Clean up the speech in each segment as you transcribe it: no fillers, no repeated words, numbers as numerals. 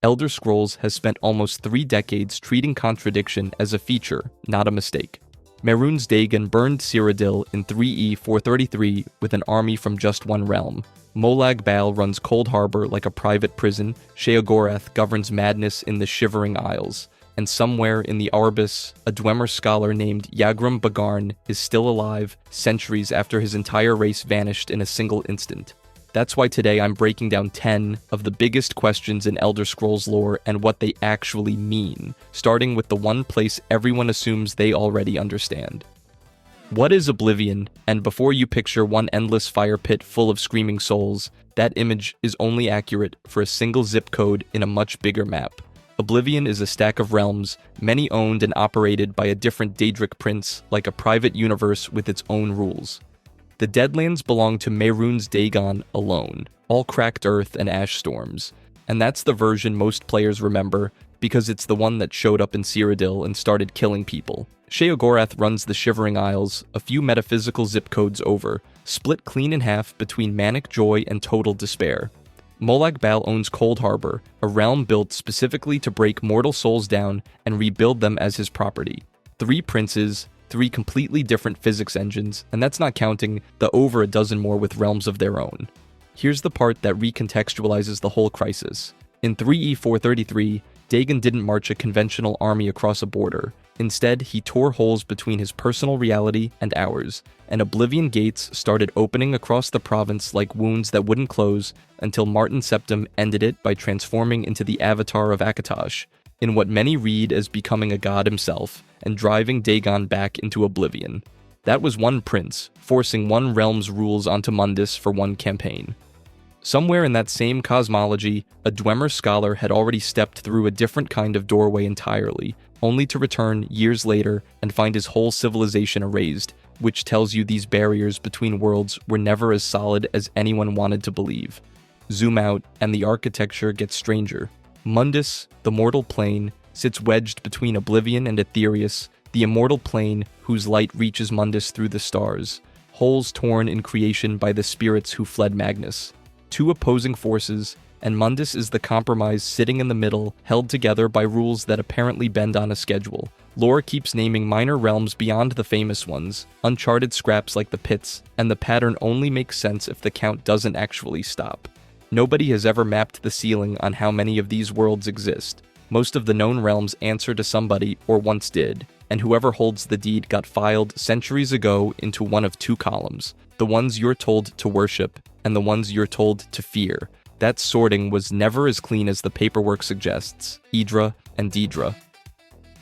Elder Scrolls has spent almost 3 decades treating contradiction as a feature, not a mistake. Mehrunes Dagon burned Cyrodiil in 3E 433 with an army from just one realm. Molag Bal runs Coldharbour like a private prison, Sheogorath governs madness in the Shivering Isles, and somewhere in the Arbus, a Dwemer scholar named Yagrum Bagarn is still alive centuries after his entire race vanished in a single instant. That's why today I'm breaking down 10 of the biggest questions in Elder Scrolls lore and what they actually mean, starting with the one place everyone assumes they already understand. What is Oblivion? And before you picture one endless fire pit full of screaming souls, that image is only accurate for a single zip code in a much bigger map. Oblivion is a stack of realms, many owned and operated by a different Daedric prince, like a private universe with its own rules. The Deadlands belong to Mehrunes Dagon alone, all cracked earth and ash storms, and that's the version most players remember because it's the one that showed up in Cyrodiil and started killing people. Sheogorath runs the Shivering Isles, a few metaphysical zip codes over, split clean in half between manic joy and total despair. Molag Bal owns Coldharbour, a realm built specifically to break mortal souls down and rebuild them as his property. 3 princes, 3 completely different physics engines, and that's not counting the over a dozen more with realms of their own. Here's the part that recontextualizes the whole crisis. In 3E 433, Dagon didn't march a conventional army across a border. Instead, he tore holes between his personal reality and ours, and Oblivion gates started opening across the province like wounds that wouldn't close until Martin Septim ended it by transforming into the avatar of Akatosh, in what many read as becoming a god himself, and driving Dagon back into Oblivion. That was one prince, forcing one realm's rules onto Mundus for one campaign. Somewhere in that same cosmology, a Dwemer scholar had already stepped through a different kind of doorway entirely, only to return years later and find his whole civilization erased, which tells you these barriers between worlds were never as solid as anyone wanted to believe. Zoom out, and the architecture gets stranger. Mundus, the mortal plane, sits wedged between Oblivion and Aetherius, the immortal plane whose light reaches Mundus through the stars, holes torn in creation by the spirits who fled Magnus. 2 opposing forces, and Mundus is the compromise sitting in the middle, held together by rules that apparently bend on a schedule. Lore keeps naming minor realms beyond the famous ones, uncharted scraps like the pits, and the pattern only makes sense if the count doesn't actually stop. Nobody has ever mapped the ceiling on how many of these worlds exist. Most of the known realms answer to somebody, or once did, and whoever holds the deed got filed centuries ago into one of 2 columns, the ones you're told to worship, and the ones you're told to fear. That sorting was never as clean as the paperwork suggests, Idra and Daedra.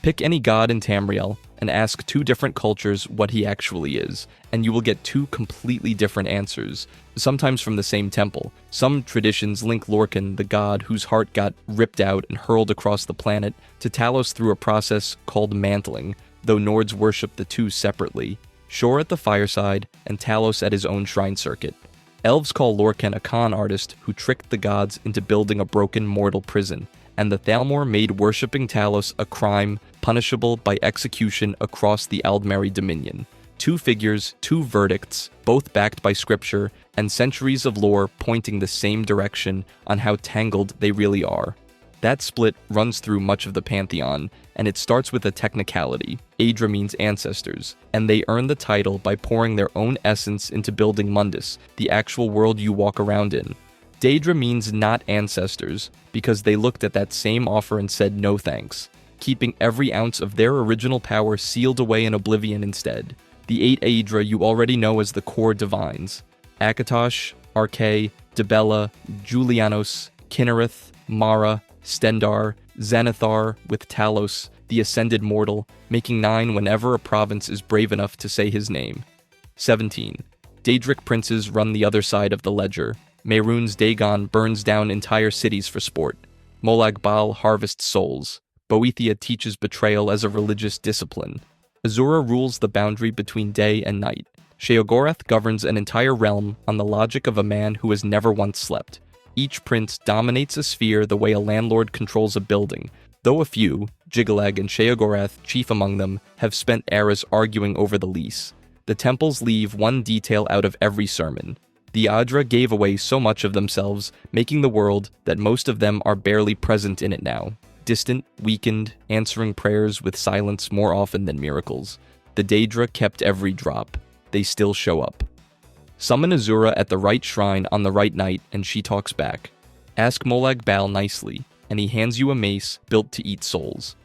Pick any god in Tamriel, and ask 2 different cultures what he actually is, and you will get 2 completely different answers, sometimes from the same temple. Some traditions link Lorkhan, the god whose heart got ripped out and hurled across the planet, to Talos through a process called mantling, though Nords worship the 2 separately. Shor at the fireside, and Talos at his own shrine circuit. Elves call Lorkhan a con artist who tricked the gods into building a broken mortal prison, and the Thalmor made worshipping Talos a crime punishable by execution across the Aldmeri Dominion. 2 figures, 2 verdicts, both backed by scripture, and centuries of lore pointing the same direction on how tangled they really are. That split runs through much of the Pantheon, and it starts with a technicality. Aedra means ancestors, and they earn the title by pouring their own essence into building Mundus, the actual world you walk around in. Daedra means not ancestors, because they looked at that same offer and said no thanks, keeping every ounce of their original power sealed away in Oblivion instead. The 8 Aedra you already know as the core divines: Akatosh, Arkay, Dibella, Julianos, Kinnereth, Mara, Stendarr, Xanathar, with Talos, the ascended mortal, making 9 whenever a province is brave enough to say his name. 17. Daedric princes run the other side of the ledger. Mehrunes Dagon burns down entire cities for sport. Molag Bal harvests souls. Boethia teaches betrayal as a religious discipline. Azura rules the boundary between day and night. Sheogorath governs an entire realm on the logic of a man who has never once slept. Each prince dominates a sphere the way a landlord controls a building, though a few, Jyggalag and Sheogorath chief among them, have spent eras arguing over the lease. The temples leave one detail out of every sermon: The Adra gave away so much of themselves, making the world that most of them are barely present in it now. Distant, weakened, answering prayers with silence more often than miracles. The Daedra kept every drop. They still show up. Summon Azura at the right shrine on the right night, and she talks back. Ask Molag Bal nicely, and he hands you a mace built to eat souls.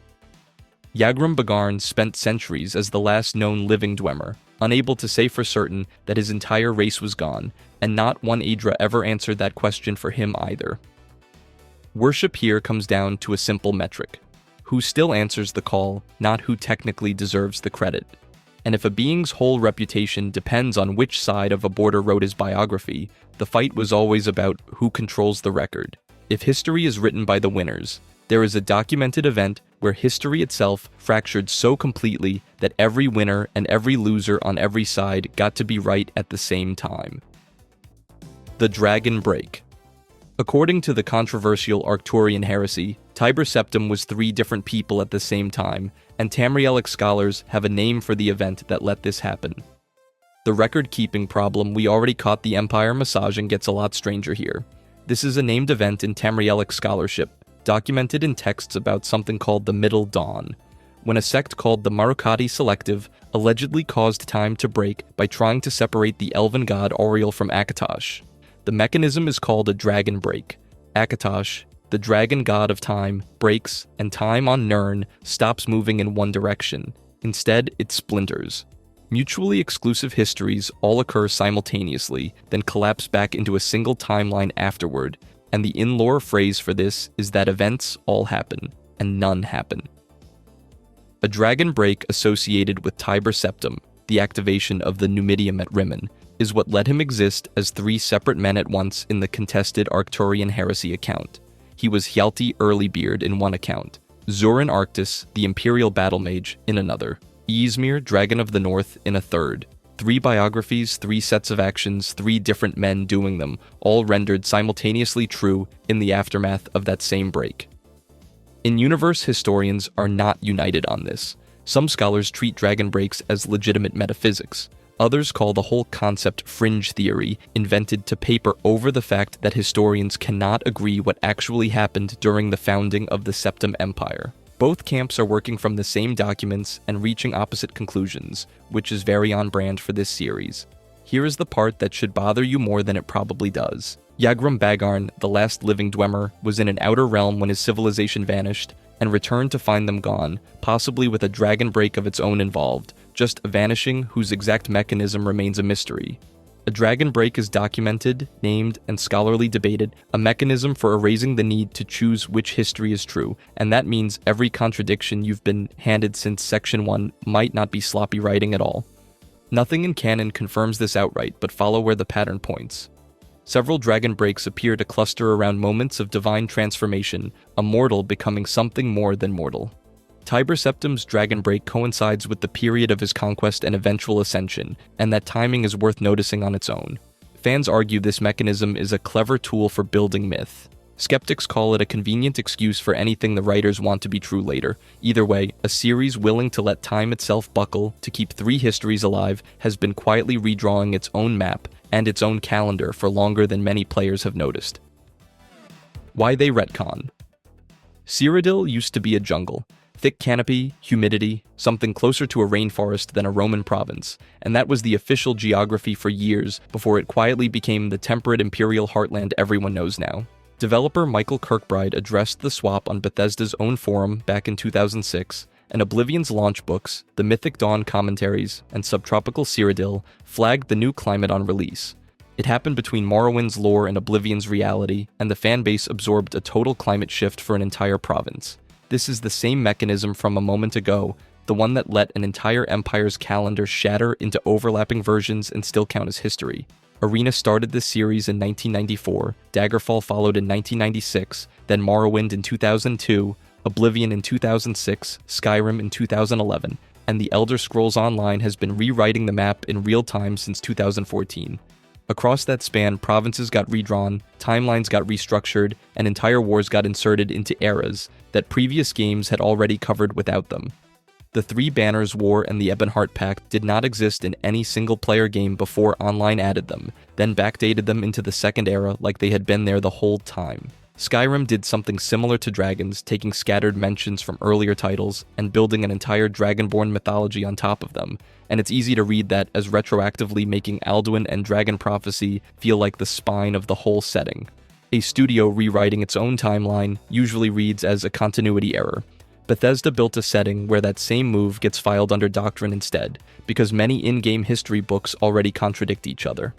Yagrum Bagarn spent centuries as the last known living Dwemer, unable to say for certain that his entire race was gone, and not one Aedra ever answered that question for him either. Worship here comes down to a simple metric: who still answers the call, not who technically deserves the credit. And if a being's whole reputation depends on which side of a border wrote his biography, the fight was always about who controls the record. If history is written by the winners, there is a documented event where history itself fractured so completely that every winner and every loser on every side got to be right at the same time. The Dragon Break. According to the controversial Arcturian heresy, Tiber Septim was 3 different people at the same time, and Tamrielic scholars have a name for the event that let this happen. The record-keeping problem we already caught the Empire massaging gets a lot stranger here. This is a named event in Tamrielic scholarship, documented in texts about something called the Middle Dawn, when a sect called the Marukati Selective allegedly caused time to break by trying to separate the elven god Auriel from Akatosh. The mechanism is called a dragon break. Akatosh, the dragon god of time, breaks, and time on Nirn stops moving in one direction. Instead, it splinters. Mutually exclusive histories all occur simultaneously, then collapse back into a single timeline afterward, and the in-lore phrase for this is that events all happen, and none happen. A dragon break associated with Tiber Septim, the activation of the Numidium at Rimmon, is what let him exist as 3 separate men at once in the contested Arcturian heresy account. He was Hjalti Earlybeard in one account, Zoran Arctus, the Imperial Battle Mage, in another, Ysmir, Dragon of the North, in a third. 3 biographies, 3 sets of actions, 3 different men doing them, all rendered simultaneously true in the aftermath of that same break. In-universe historians are not united on this. Some scholars treat dragon breaks as legitimate metaphysics. Others call the whole concept fringe theory, invented to paper over the fact that historians cannot agree what actually happened during the founding of the Septim Empire. Both camps are working from the same documents and reaching opposite conclusions, which is very on brand for this series. Here is the part that should bother you more than it probably does. Yagrum Bagarn, the last living Dwemer, was in an outer realm when his civilization vanished, and returned to find them gone, possibly with a dragon break of its own involved, just a vanishing whose exact mechanism remains a mystery. A dragon break is documented, named, and scholarly debated, a mechanism for erasing the need to choose which history is true, and that means every contradiction you've been handed since Section 1 might not be sloppy writing at all. Nothing in canon confirms this outright, but follow where the pattern points. Several dragon breaks appear to cluster around moments of divine transformation, a mortal becoming something more than mortal. Tiber Septim's dragon break coincides with the period of his conquest and eventual ascension, and that timing is worth noticing on its own. Fans argue this mechanism is a clever tool for building myth. Skeptics call it a convenient excuse for anything the writers want to be true later. Either way, a series willing to let time itself buckle to keep 3 histories alive has been quietly redrawing its own map and its own calendar for longer than many players have noticed. Why they retcon. Cyrodiil used to be a jungle. Thick canopy, humidity, something closer to a rainforest than a Roman province, and that was the official geography for years before it quietly became the temperate imperial heartland everyone knows now. Developer Michael Kirkbride addressed the swap on Bethesda's own forum back in 2006, and Oblivion's launch books, the Mythic Dawn commentaries, and Subtropical Cyrodiil flagged the new climate on release. It happened between Morrowind's lore and Oblivion's reality, and the fanbase absorbed a total climate shift for an entire province. This is the same mechanism from a moment ago, the one that let an entire empire's calendar shatter into overlapping versions and still count as history. Arena started this series in 1994, Daggerfall followed in 1996, then Morrowind in 2002, Oblivion in 2006, Skyrim in 2011, and The Elder Scrolls Online has been rewriting the map in real time since 2014. Across that span, provinces got redrawn, timelines got restructured, and entire wars got inserted into eras that previous games had already covered without them. The Three Banners War and the Ebonheart Pact did not exist in any single-player game before Online added them, then backdated them into the Second Era like they had been there the whole time. Skyrim did something similar to Dragons, taking scattered mentions from earlier titles and building an entire Dragonborn mythology on top of them, and it's easy to read that as retroactively making Alduin and Dragon Prophecy feel like the spine of the whole setting. A studio rewriting its own timeline usually reads as a continuity error. Bethesda built a setting where that same move gets filed under Doctrine instead, because many in-game history books already contradict each other.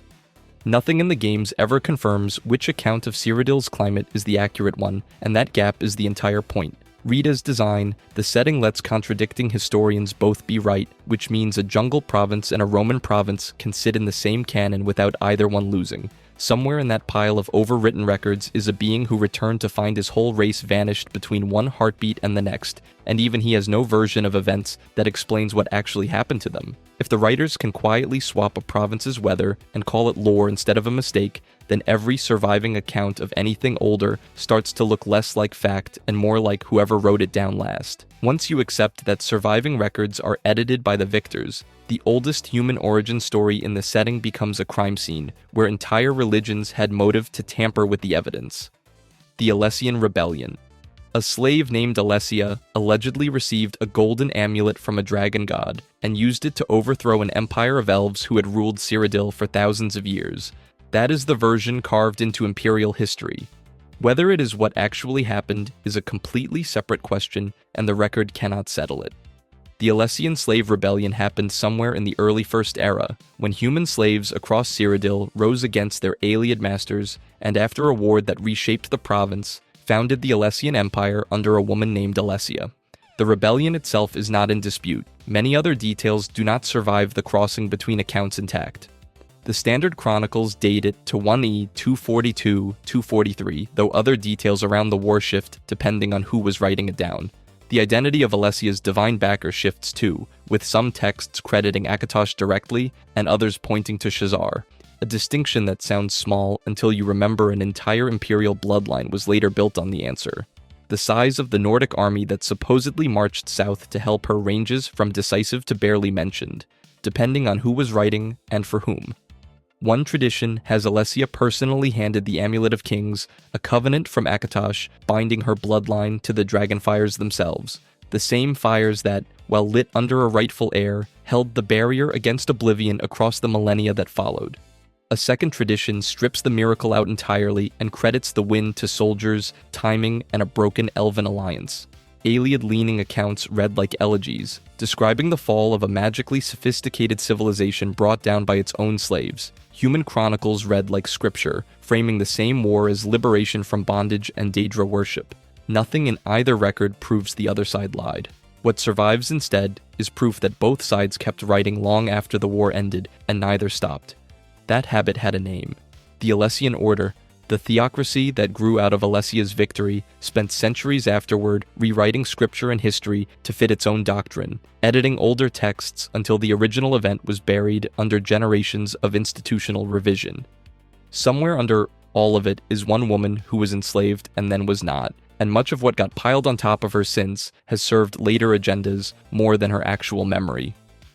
Nothing in the games ever confirms which account of Cyrodiil's climate is the accurate one, and that gap is the entire point. Read as design, the setting lets contradicting historians both be right, which means a jungle province and a Roman province can sit in the same canon without either one losing. Somewhere in that pile of overwritten records is a being who returned to find his whole race vanished between one heartbeat and the next, and even he has no version of events that explains what actually happened to them. If the writers can quietly swap a province's weather and call it lore instead of a mistake, then every surviving account of anything older starts to look less like fact and more like whoever wrote it down last. Once you accept that surviving records are edited by the victors, the oldest human origin story in the setting becomes a crime scene, where entire religions had motive to tamper with the evidence. The Alessian Rebellion. A slave named Alessia allegedly received a golden amulet from a dragon god, and used it to overthrow an empire of elves who had ruled Cyrodiil for thousands of years. That is the version carved into imperial history. Whether it is what actually happened is a completely separate question, and the record cannot settle it. The Alessian slave rebellion happened somewhere in the early First Era, when human slaves across Cyrodiil rose against their Ayleid masters, and after a war that reshaped the province, founded the Alessian Empire under a woman named Alessia. The rebellion itself is not in dispute. Many other details do not survive the crossing between accounts intact. The standard chronicles date it to 1E 242-243, though other details around the war shift depending on who was writing it down. The identity of Alessia's divine backer shifts too, with some texts crediting Akatosh directly and others pointing to Shazar, a distinction that sounds small until you remember an entire imperial bloodline was later built on the answer. The size of the Nordic army that supposedly marched south to help her ranges from decisive to barely mentioned, depending on who was writing and for whom. One tradition has Alessia personally handed the Amulet of Kings, a covenant from Akatosh binding her bloodline to the dragonfires themselves, the same fires that, while lit under a rightful heir, held the barrier against oblivion across the millennia that followed. A second tradition strips the miracle out entirely and credits the win to soldiers, timing, and a broken elven alliance. Ayleid-leaning accounts read like elegies, describing the fall of a magically sophisticated civilization brought down by its own slaves. Human chronicles read like scripture, framing the same war as liberation from bondage and Daedra worship. Nothing in either record proves the other side lied. What survives instead is proof that both sides kept writing long after the war ended, and neither stopped. That habit had a name. The Alessian Order, the theocracy that grew out of Alessia's victory, spent centuries afterward rewriting scripture and history to fit its own doctrine, editing older texts until the original event was buried under generations of institutional revision. Somewhere under all of it is one woman who was enslaved and then was not, and much of what got piled on top of her since has served later agendas more than her actual memory.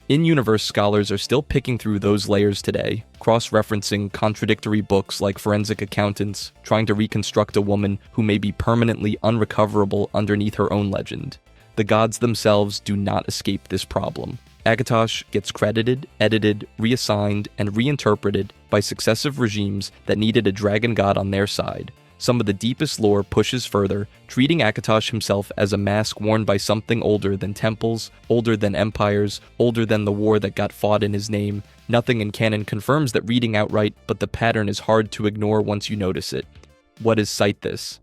In-universe scholars are still picking through those layers today, cross-referencing contradictory books like Forensic Accountants, trying to reconstruct a woman who may be permanently unrecoverable underneath her own legend. The gods themselves do not escape this problem. Akatosh gets credited, edited, reassigned, and reinterpreted by successive regimes that needed a dragon god on their side. Some of the deepest lore pushes further, treating Akatosh himself as a mask worn by something older than temples, older than empires, older than the war that got fought in his name. Nothing in canon confirms that reading outright, but the pattern is hard to ignore once you notice it. What is Citus?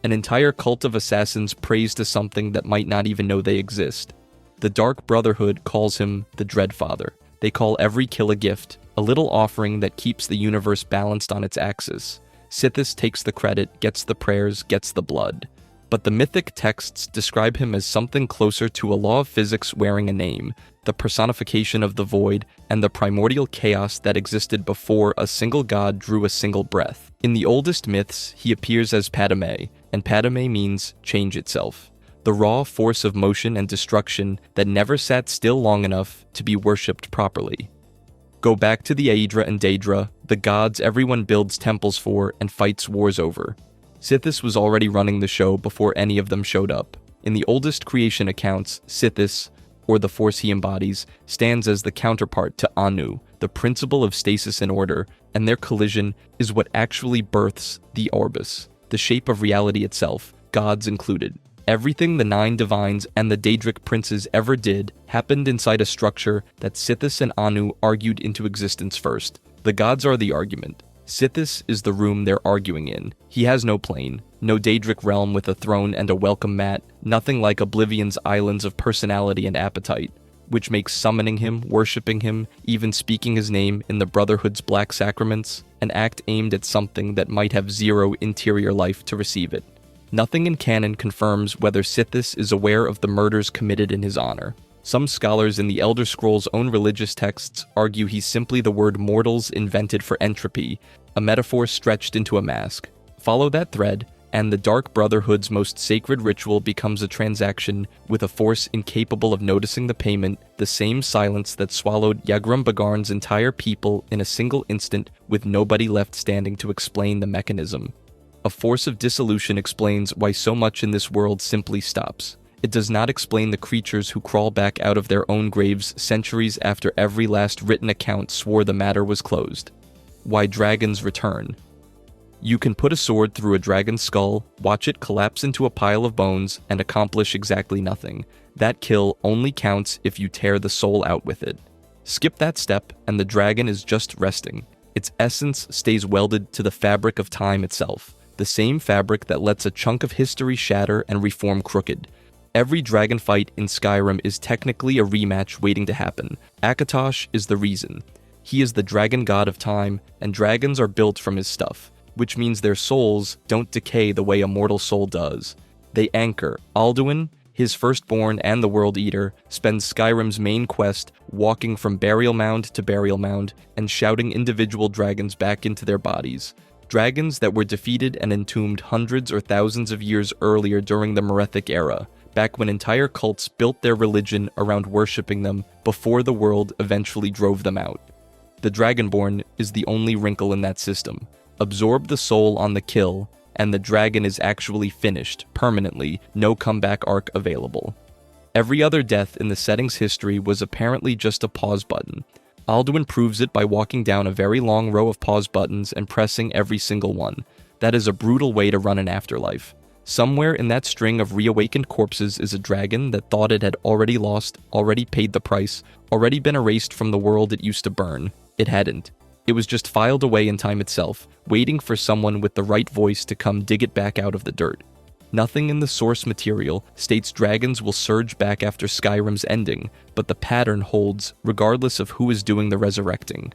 An entire cult of assassins prays to something that might not even know they exist. The Dark Brotherhood calls him the Dreadfather. They call every kill a gift, a little offering that keeps the universe balanced on its axis. Sithis takes the credit, gets the prayers, gets the blood. But the mythic texts describe him as something closer to a law of physics wearing a name, the personification of the void, and the primordial chaos that existed before a single god drew a single breath. In the oldest myths, he appears as Padme, and Padme means change itself. the raw force of motion and destruction that never sat still long enough to be worshipped properly. Go back to the Aedra and Daedra, the gods everyone builds temples for and fights wars over. Sithis was already running the show before any of them showed up. In the oldest creation accounts, Sithis, or the force he embodies, stands as the counterpart to Anu, the principle of stasis and order, and their collision is what actually births the Orbis, the shape of reality itself, gods included. Everything the 9 divines and the Daedric princes ever did happened inside a structure that Sithis and Anu argued into existence first. The gods are the argument. Sithis is the room they're arguing in. He has no plane, no Daedric realm with a throne and a welcome mat, nothing like Oblivion's islands of personality and appetite, which makes summoning him, worshipping him, even speaking his name in the Brotherhood's black sacraments, an act aimed at something that might have zero interior life to receive it. Nothing in canon confirms whether Sithis is aware of the murders committed in his honor. Some scholars in the Elder Scrolls' own religious texts argue he's simply the word mortals invented for entropy, a metaphor stretched into a mask. Follow that thread, and the Dark Brotherhood's most sacred ritual becomes a transaction with a force incapable of noticing the payment, the same silence that swallowed Yagrum Bagarn's entire people in a single instant with nobody left standing to explain the mechanism. A force of dissolution explains why so much in this world simply stops. It does not explain the creatures who crawl back out of their own graves centuries after every last written account swore the matter was closed. Why dragons return. You can put a sword through a dragon's skull, watch it collapse into a pile of bones, and accomplish exactly nothing. That kill only counts if you tear the soul out with it. Skip that step, and the dragon is just resting. Its essence stays welded to the fabric of time itself, the same fabric that lets a chunk of history shatter and reform crooked. Every dragon fight in Skyrim is technically a rematch waiting to happen. Akatosh is the reason. He is the dragon god of time, and dragons are built from his stuff, which means their souls don't decay the way a mortal soul does. They anchor. Alduin, his firstborn and the World Eater, spends Skyrim's main quest walking from burial mound to burial mound and shouting individual dragons back into their bodies. Dragons that were defeated and entombed hundreds or thousands of years earlier during the Merethic era, back when entire cults built their religion around worshipping them before the world eventually drove them out. The Dragonborn is the only wrinkle in that system. Absorb the soul on the kill, and the dragon is actually finished, permanently, no comeback arc available. Every other death in the setting's history was apparently just a pause button. Alduin proves it by walking down a very long row of pause buttons and pressing every single one. That is a brutal way to run an afterlife. Somewhere in that string of reawakened corpses is a dragon that thought it had already lost, already paid the price, already been erased from the world it used to burn. It hadn't. It was just filed away in time itself, waiting for someone with the right voice to come dig it back out of the dirt. Nothing in the source material states dragons will surge back after Skyrim's ending, but the pattern holds regardless of who is doing the resurrecting.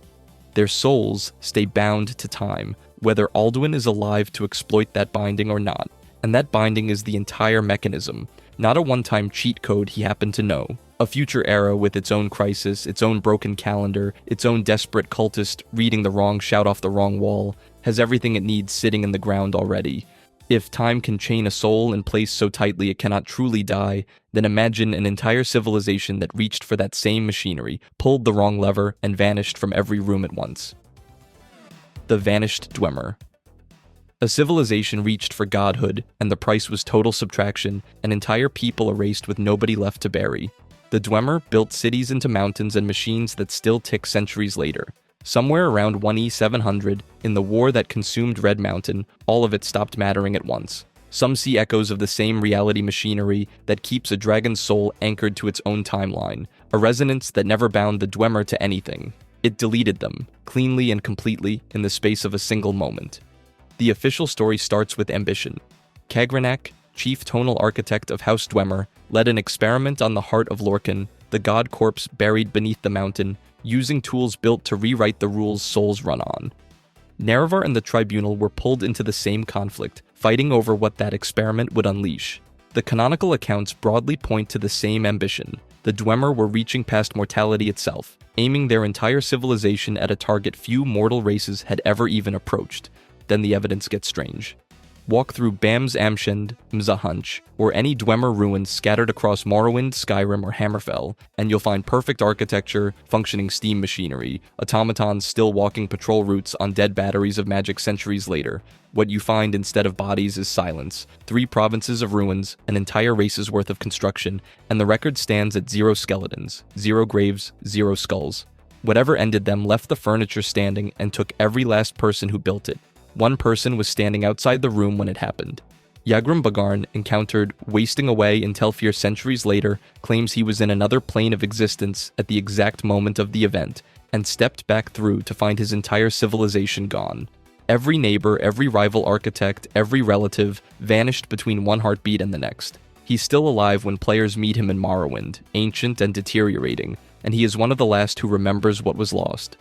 Their souls stay bound to time, whether Alduin is alive to exploit that binding or not, and that binding is the entire mechanism, not a one-time cheat code he happened to know. A future era with its own crisis, its own broken calendar, its own desperate cultist reading the wrong shout off the wrong wall, has everything it needs sitting in the ground already. If time can chain a soul in place so tightly it cannot truly die, then imagine an entire civilization that reached for that same machinery, pulled the wrong lever, and vanished from every room at once. The Vanished Dwemer. A civilization reached for godhood, and the price was total subtraction, an entire people erased with nobody left to bury. The Dwemer built cities into mountains and machines that still tick centuries later. Somewhere around 1E700, in the war that consumed Red Mountain, all of it stopped mattering at once. Some see echoes of the same reality machinery that keeps a dragon's soul anchored to its own timeline, a resonance that never bound the Dwemer to anything. It deleted them, cleanly and completely, in the space of a single moment. The official story starts with ambition. Kagranak, chief tonal architect of House Dwemer, led an experiment on the heart of Lorkhan, the god corpse buried beneath the mountain, using tools built to rewrite the rules souls run on. Nerevar and the Tribunal were pulled into the same conflict, fighting over what that experiment would unleash. The canonical accounts broadly point to the same ambition. The Dwemer were reaching past mortality itself, aiming their entire civilization at a target few mortal races had ever even approached. Then the evidence gets strange. Walk through Bam's Amshend, Mzahunch, or any Dwemer ruins scattered across Morrowind, Skyrim, or Hammerfell, and you'll find perfect architecture, functioning steam machinery, automatons still walking patrol routes on dead batteries of magic centuries later. What you find instead of bodies is silence, 3 provinces of ruins, an entire race's worth of construction, and the record stands at 0 skeletons, 0 graves, 0 skulls. Whatever ended them left the furniture standing and took every last person who built it. One person was standing outside the room when it happened. Yagrum Bagarn, encountered wasting away in Telfir centuries later, claims he was in another plane of existence at the exact moment of the event, and stepped back through to find his entire civilization gone. Every neighbor, every rival architect, every relative vanished between one heartbeat and the next. He's still alive when players meet him in Morrowind, ancient and deteriorating, and he is one of the last who remembers what was lost.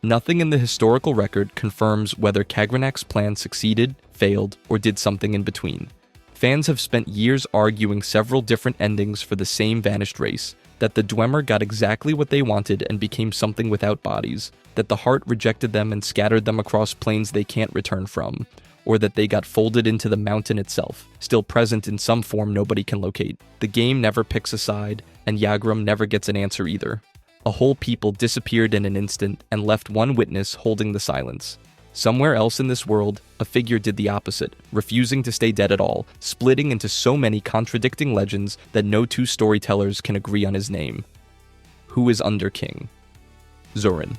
Nothing in the historical record confirms whether Kagranak's plan succeeded, failed, or did something in between. Fans have spent years arguing several different endings for the same vanished race, that the Dwemer got exactly what they wanted and became something without bodies, that the Heart rejected them and scattered them across planes they can't return from, or that they got folded into the mountain itself, still present in some form nobody can locate. The game never picks a side, and Yagrum never gets an answer either. A whole people disappeared in an instant and left one witness holding the silence. Somewhere else in this world, a figure did the opposite, refusing to stay dead at all, splitting into so many contradicting legends that no 2 storytellers can agree on his name. Who is Underking? Zurin.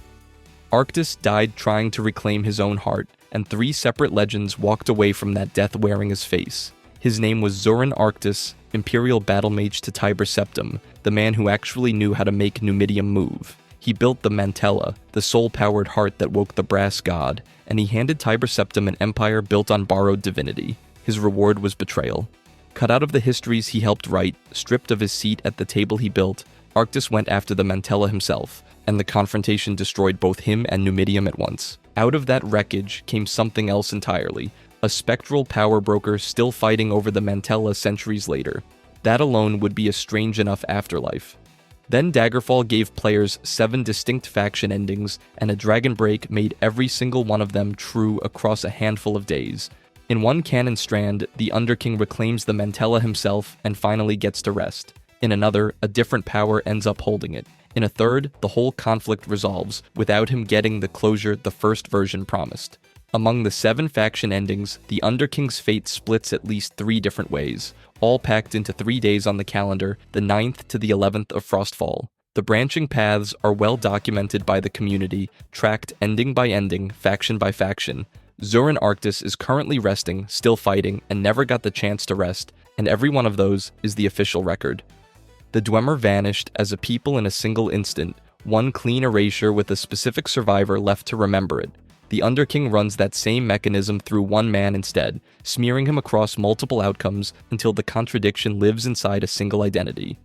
Arctis died trying to reclaim his own heart, and 3 separate legends walked away from that death wearing his face. His name was Zurin Arctis, Imperial battle mage to Tiber Septim, the man who actually knew how to make Numidium move. He built the Mantella, the soul-powered heart that woke the brass god, and he handed Tiber Septim an empire built on borrowed divinity. His reward was betrayal. Cut out of the histories he helped write, stripped of his seat at the table he built, Arctis went after the Mantella himself, and the confrontation destroyed both him and Numidium at once. Out of that wreckage came something else entirely, a spectral power broker still fighting over the Mantella centuries later. That alone would be a strange enough afterlife. Then Daggerfall gave players 7 distinct faction endings, and a Dragon Break made every single one of them true across a handful of days. In one canon strand, the Underking reclaims the Mantella himself and finally gets to rest. In another, a different power ends up holding it. In a third, the whole conflict resolves, without him getting the closure the first version promised. Among the 7 faction endings, the Underking's fate splits at least 3 different ways, all packed into 3 days on the calendar, the 9th to the 11th of Frostfall. The branching paths are well documented by the community, tracked ending by ending, faction by faction. Zurin Arctis is currently resting, still fighting, and never got the chance to rest, and every one of those is the official record. The Dwemer vanished as a people in a single instant, one clean erasure with a specific survivor left to remember it. The Underking runs that same mechanism through one man instead, smearing him across multiple outcomes until the contradiction lives inside a single identity.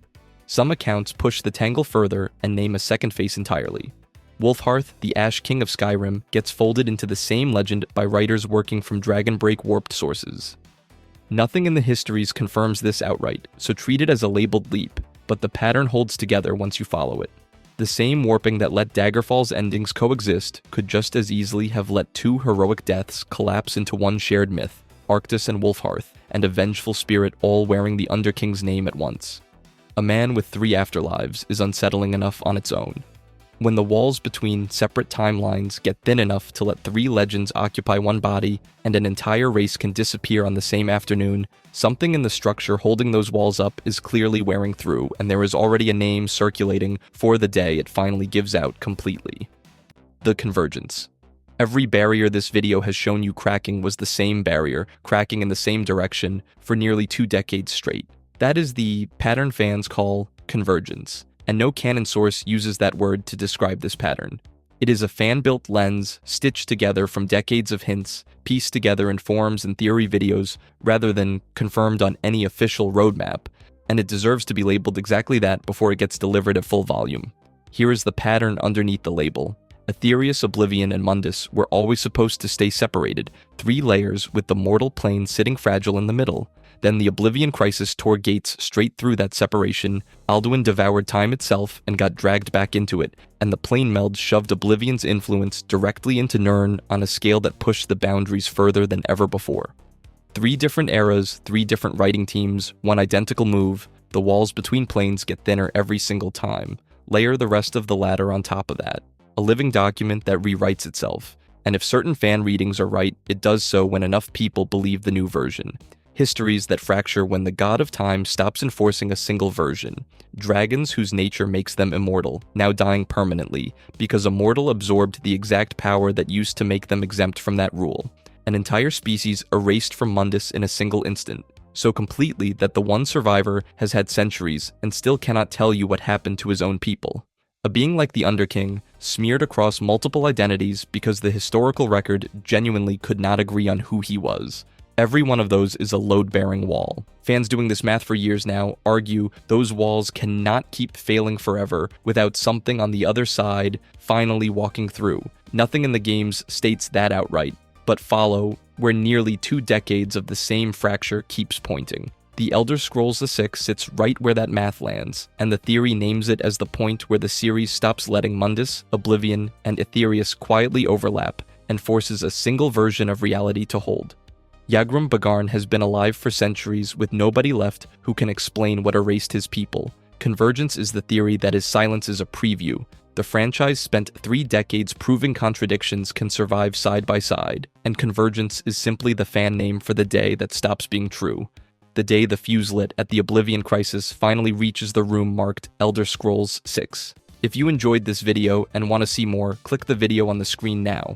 Some accounts push the tangle further and name a second face entirely. Wolfhearth, the Ash King of Skyrim, gets folded into the same legend by writers working from Dragon Break warped sources. Nothing in the histories confirms this outright, so treat it as a labeled leap, but the pattern holds together once you follow it. The same warping that let Daggerfall's endings coexist could just as easily have let 2 heroic deaths collapse into one shared myth, Arctis and Wolfhearth, and a vengeful spirit all wearing the Underking's name at once. A man with 3 afterlives is unsettling enough on its own. When the walls between separate timelines get thin enough to let 3 legends occupy one body, and an entire race can disappear on the same afternoon, something in the structure holding those walls up is clearly wearing through, and there is already a name circulating for the day it finally gives out completely. The Convergence. Every barrier this video has shown you cracking was the same barrier, cracking in the same direction, for nearly 2 decades straight. That is the pattern fans call convergence, and no canon source uses that word to describe this pattern. It is a fan-built lens, stitched together from decades of hints, pieced together in forums and theory videos, rather than confirmed on any official roadmap, and it deserves to be labeled exactly that before it gets delivered at full volume. Here is the pattern underneath the label. Aetherius, Oblivion, and Mundus were always supposed to stay separated, 3 layers with the mortal plane sitting fragile in the middle. Then the Oblivion Crisis tore gates straight through that separation, Alduin devoured time itself and got dragged back into it, and the plane meld shoved Oblivion's influence directly into Nirn on a scale that pushed the boundaries further than ever before. 3 different eras, 3 different writing teams, 1 identical move. The walls between planes get thinner every single time. Layer the rest of the ladder on top of that. A living document that rewrites itself. And if certain fan readings are right, it does so when enough people believe the new version. Histories that fracture when the god of time stops enforcing a single version. Dragons whose nature makes them immortal, now dying permanently, because a mortal absorbed the exact power that used to make them exempt from that rule. An entire species erased from Mundus in a single instant, so completely that the one survivor has had centuries and still cannot tell you what happened to his own people. A being like the Underking, smeared across multiple identities because the historical record genuinely could not agree on who he was. Every one of those is a load-bearing wall. Fans doing this math for years now argue those walls cannot keep failing forever without something on the other side finally walking through. Nothing in the games states that outright, but follow where nearly 2 decades of the same fracture keeps pointing. The Elder Scrolls VI sits right where that math lands, and the theory names it as the point where the series stops letting Mundus, Oblivion, and Aetherius quietly overlap and forces a single version of reality to hold. Yagrum Bagarn has been alive for centuries with nobody left who can explain what erased his people. Convergence is the theory that his silence is a preview. The franchise spent 3 decades proving contradictions can survive side by side, and Convergence is simply the fan name for the day that stops being true. The day the fuse lit at the Oblivion Crisis finally reaches the room marked Elder Scrolls VI. If you enjoyed this video and want to see more, click the video on the screen now.